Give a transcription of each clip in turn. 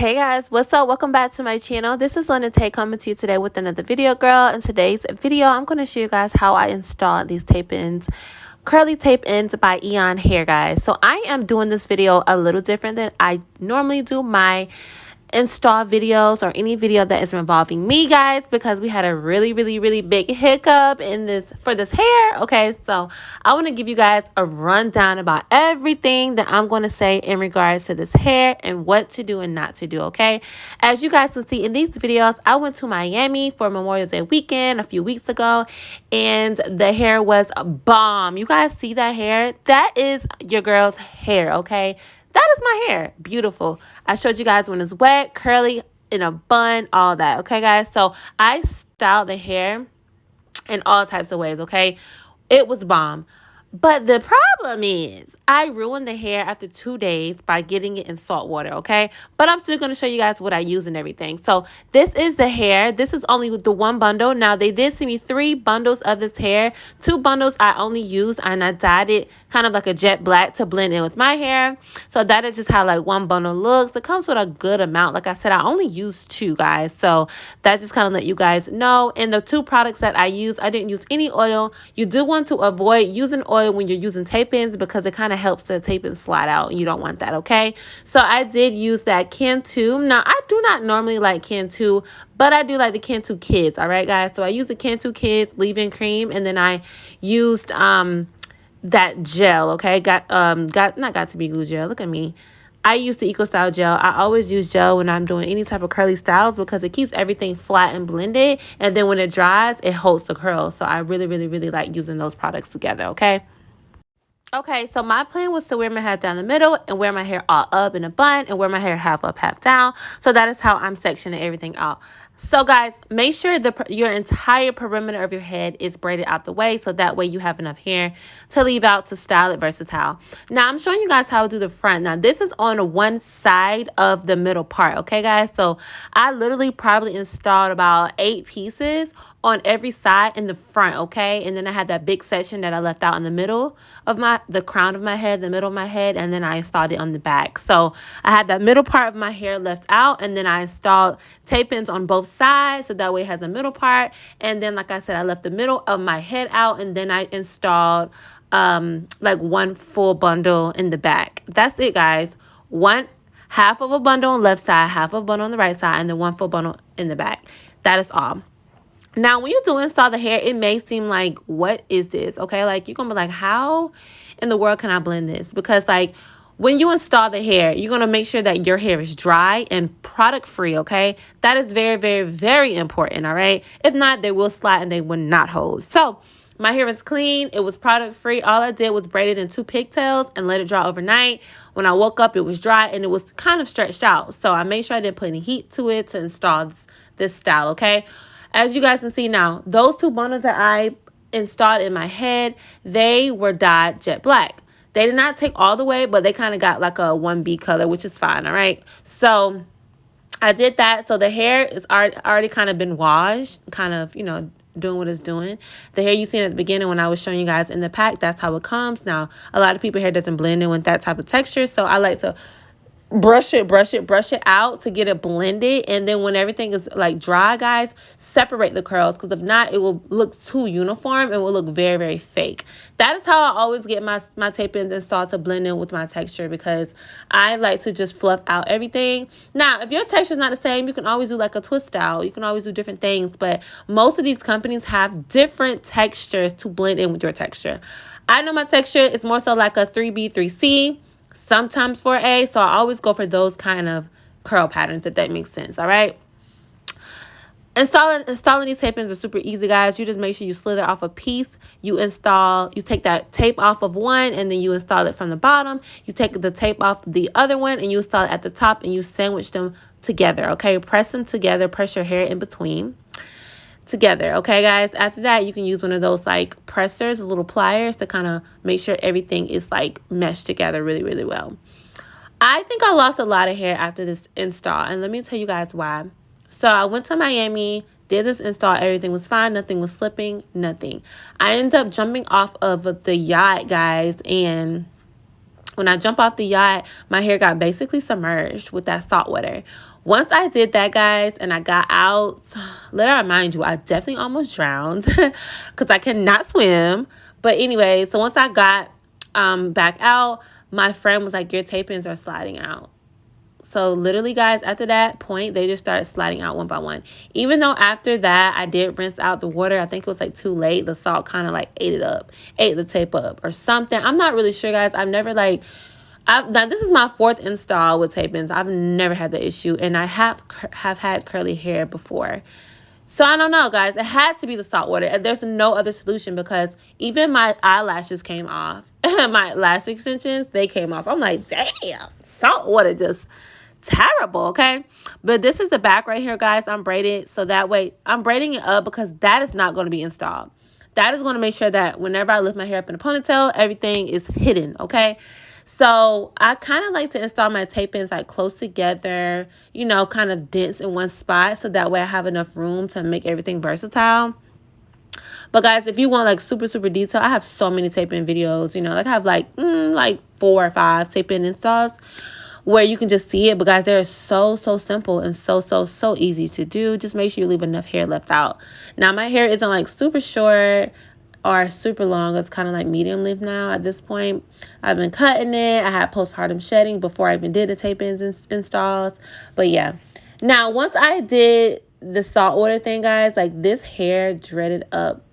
Hey guys, what's up? Welcome back to my channel. This is Lynn Tay coming to you today with another video, girl. In today's video, I'm going to show you guys how I installed these tape ins, curly tape ins by Eayon Hair, guys. So I am doing this video a little different than I normally do my install videos or any video that is involving me, guys, because we had a really big hiccup in this for this hair. Okay, so I want to give you guys a rundown about everything that I'm going to say in regards to this hair and what to do and not to do. Okay, as you guys can see in these videos, I went to Miami for Memorial Day weekend a few weeks ago, and the hair was a bomb. You guys see that hair? That is your girl's hair. Okay, that is my hair. Beautiful. I showed you guys when it's wet, curly, in a bun, all that. Okay, guys? So I styled the hair in all types of ways, okay? It was bomb. But the problem is I ruined the hair after 2 days by getting it in salt water, okay? But I'm still going to show you guys what I use and everything. So this is the hair. This is only the one bundle. Now, they did send me 3 bundles of this hair. 2 bundles I only used, and I dyed it kind of like a jet black to blend in with my hair. So that is just how like one bundle looks. It comes with a good amount. Like I said, I only used 2, guys. So that's just kind of let you guys know. And the 2 products that I use, I didn't use any oil. You do want to avoid using oil when you're using tape ins because it kind of helps the tape ins slide out, and you don't want that. Okay, so I did use that Cantu. Now I do not normally like Cantu, but I do like the Cantu Kids. All right, guys, so I used the Cantu Kids leave-in cream, and then I used that gel. Okay, got to be glue gel. Look at me. I use the Eco Style gel. I always use gel when I'm doing any type of curly styles because it keeps everything flat and blended. And then when it dries, it holds the curls. So I really like using those products together, okay? Okay, so my plan was to wear my hair down the middle and wear my hair all up in a bun and wear my hair half up, half down. So that is how I'm sectioning everything out. So guys, make sure your entire perimeter of your head is braided out the way, so that way you have enough hair to leave out to style it versatile. Now I'm showing you guys how to do the front. Now this is on one side of the middle part, okay guys? So I literally probably installed about 8 pieces on every side in the front, okay? And then I had that big section that I left out in the middle of the crown of my head, the middle of my head, and then I installed it on the back. So I had that middle part of my hair left out, and then I installed tape ins on both sides, so that way it has a middle part. And then, like I said, I left the middle of my head out, and then I installed like one full bundle in the back. That's it, guys. Half of a bundle on the left side, half of a bundle on the right side, and then one full bundle in the back. That is all. Now, when you do install the hair, it may seem like, what is this? Okay, like you're gonna be like, how in the world can I blend this? Because like when you install the hair, you're gonna make sure that your hair is dry and product free. Okay, that is very important. All right, if not, they will slide and they will not hold. So my hair is clean. It was product free. All I did was braid it in 2 pigtails and let it dry overnight. When I woke up, it was dry and it was kind of stretched out. So I made sure I didn't put any heat to it to install this style. Okay. As you guys can see now, those 2 bundles that I installed in my head, they were dyed jet black. They did not take all the way, but they kind of got like a 1B color, which is fine, all right? So I did that. So the hair is already kind of been washed, kind of, you know, doing what it's doing. The hair you seen at the beginning when I was showing you guys in the pack, that's how it comes. Now, a lot of people hair doesn't blend in with that type of texture, so I like to brush it out to get it blended. And then when everything is like dry, guys, separate the curls, because if not, it will look too uniform and will look very fake. That is how I always get my tape ins installed to blend in with my texture, because I like to just fluff out everything. Now, if your texture is not the same, you can always do like a twist style. You can always do different things, but most of these companies have different textures to blend in with your texture. I know my texture is more so like a 3B, 3C, sometimes 4A, so I always go for those kind of curl patterns, if that makes sense. All right, installing these tape ins are super easy, guys. You just make sure you slither off a piece. You take that tape off of one, and then you install it from the bottom. You take the tape off the other one, and you install it at the top, and you sandwich them together. Okay, press them together, press your hair in between together. Okay, guys, after that, you can use one of those like pressers, little pliers, to kind of make sure everything is like meshed together really well. I think I lost a lot of hair after this install, and let me tell you guys why. So I went to Miami, did this install, everything was fine, nothing was slipping, nothing. I ended up jumping off of the yacht, guys, and when I jump off the yacht, my hair got basically submerged with that salt water. Once I did that, guys, and I got out, let I remind you, I definitely almost drowned because I cannot swim. But anyway, so once I got back out, my friend was like, your tape ends are sliding out. So literally, guys, after that point, they just started sliding out one by one. Even though after that, I did rinse out the water. I think it was like too late. The salt kind of like ate it up, ate the tape up or something. I'm not really sure, guys. I've never like, now this is my 4th install with tape ins. I've never had the issue, and I have had curly hair before. So I don't know, guys. It had to be the salt water. There's no other solution because even my eyelashes came off. My lash extensions, they came off. I'm like, damn, salt water just terrible, okay? But this is the back right here, guys. I'm braided, so that way I'm braiding it up because that is not going to be installed. That is going to make sure that whenever I lift my hair up in a ponytail, everything is hidden, okay? So I kind of like to install my tape ins like close together, you know, kind of dense in one spot, so that way I have enough room to make everything versatile. But guys, if you want like super, super detail, I have so many tape in videos, you know, like I have like 4 or 5 tape in installs where you can just see it. But guys, they're so simple and so easy to do. Just make sure you leave enough hair left out. Now my hair isn't like super short or super long. It's kind of like medium length now at this point. I've been cutting it. I had postpartum shedding before I even did the tape ins installs. But yeah, now once I did the salt water thing, guys, like this hair dreaded up.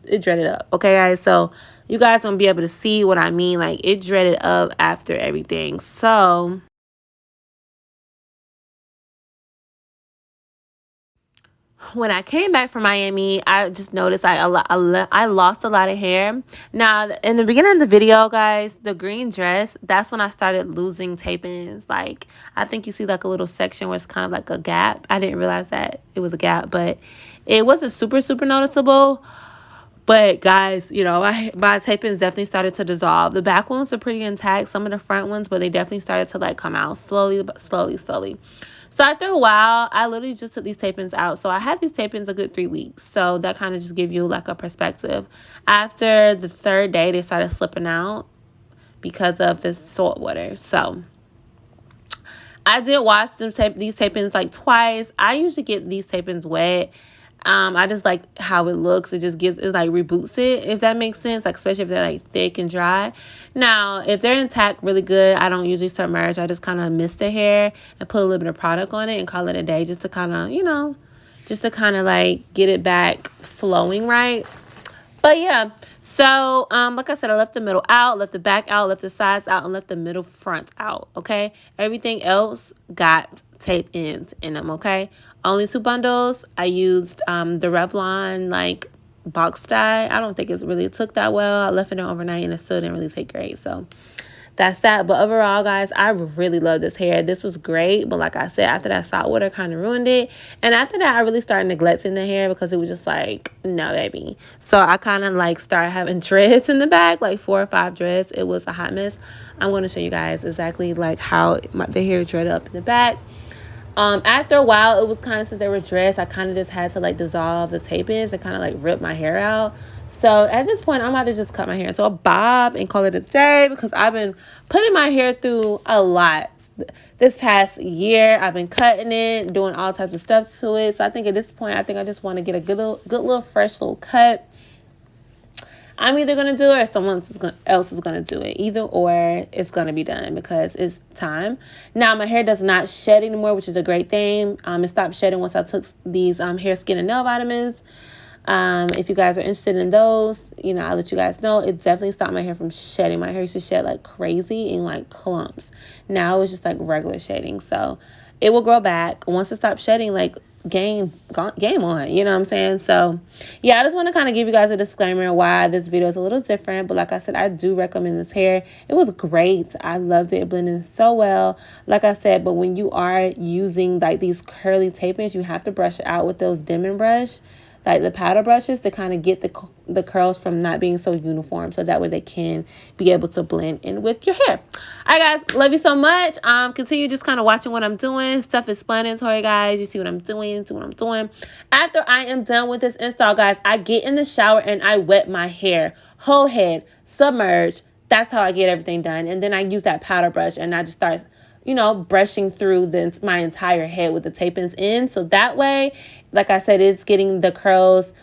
It dreaded up, okay, guys? So you guys gonna be able to see what I mean. Like it dreaded up after everything. So when I came back from Miami, I just noticed I lost a lot of hair. Now, in the beginning of the video, guys, the green dress, that's when I started losing tape ins. Like, I think you see like a little section where it's kind of like a gap. I didn't realize that it was a gap, but it wasn't super noticeable. But guys, you know, my tape ins definitely started to dissolve. The back ones are pretty intact, some of the front ones, but they definitely started to like come out slowly, but slowly. So after a while, I literally just took these tape ins out. So I had these tape ins a good 3 weeks. So that kind of just give you like a perspective. After the 3rd day, they started slipping out because of the salt water. So I did wash these tape ins like twice. I usually get these tape ins wet. I just like how it looks. It just gives, it like reboots it, if that makes sense, like especially if they're like thick and dry. Now if they're intact really good, I don't usually submerge. I just kind of mist the hair and put a little bit of product on it and call it a day, just to kind of, you know, just to kind of like get it back flowing right. But yeah, so like I said, I left the middle out, left the back out, left the sides out, and left the middle front out, okay? Everything else got tape ends in them, okay? Only 2 bundles. I used the Revlon like box dye. I don't think it really took that well. I left it in overnight and it still didn't really take great. So that's that. But overall, guys, I really love this hair. This was great. But like I said, after that salt water kind of ruined it. And after that, I really started neglecting the hair because it was just like, no, baby. So I kind of like started having dreads in the back, like 4 or 5 dreads. It was a hot mess. I'm going to show you guys exactly like how the hair dreaded up in the back. After a while, it was kind of, since they were dressed, I kind of just had to like dissolve the tape ins and kind of like rip my hair out. So at this point, I'm about to just cut my hair into a bob and call it a day because I've been putting my hair through a lot. This past year, I've been cutting it, doing all types of stuff to it. So I think at this point, I think I just want to get a good little fresh little cut. I'm either going to do it or someone else is going to do it. Either or, it's going to be done because it's time. Now, my hair does not shed anymore, which is a great thing. It stopped shedding once I took these hair, skin, and nail vitamins. If you guys are interested in those, you know, I'll let you guys know. It definitely stopped my hair from shedding. My hair used to shed like crazy in like clumps. Now it's just like regular shedding. So it will grow back. Once it stops shedding, like game on, you know what I'm saying? So yeah, I just want to kind of give you guys a disclaimer why this video is a little different. But like I said, I do recommend this hair. It was great. I loved it. It blended so well, like I said. But when you are using like these curly tape ins, you have to brush it out with those Denman brush, like the powder brushes, to kind of get the curls from not being so uniform, so that way they can be able to blend in with your hair. All right, guys, love you so much. Continue just kind of watching what I'm doing. Stuff is explanatory, guys. You see what I'm doing, After I am done with this install, guys, I get in the shower and I wet my hair, whole head, submerged. That's how I get everything done. And then I use that powder brush and I just start, you know, brushing through my entire head with the tape-ins in. So that way, like I said, it's getting the curls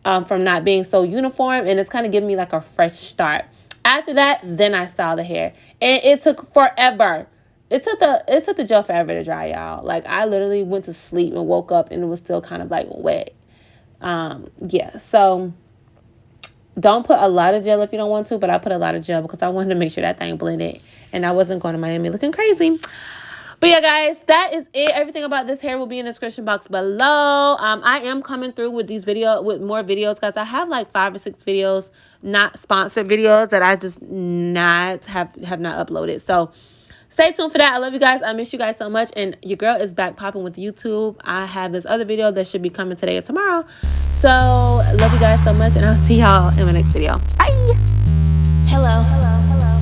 from not being so uniform, and it's kind of giving me like a fresh start. After that, then I style the hair, and it took forever. It took the gel forever to dry, y'all. Like, I literally went to sleep and woke up and it was still kind of like wet. Yeah, so don't put a lot of gel if you don't want to, but I put a lot of gel because I wanted to make sure that thing blended and I wasn't going to Miami looking crazy. But yeah, guys, that is it. Everything about this hair will be in the description box below. I am coming through with more videos, guys. I have like 5 or 6 videos, not sponsored videos, that I just have not uploaded. So stay tuned for that. I love you guys. I miss you guys so much. And your girl is back popping with YouTube. I have this other video that should be coming today or tomorrow. So love you guys so much, and I'll see y'all in my next video. Bye. Hello.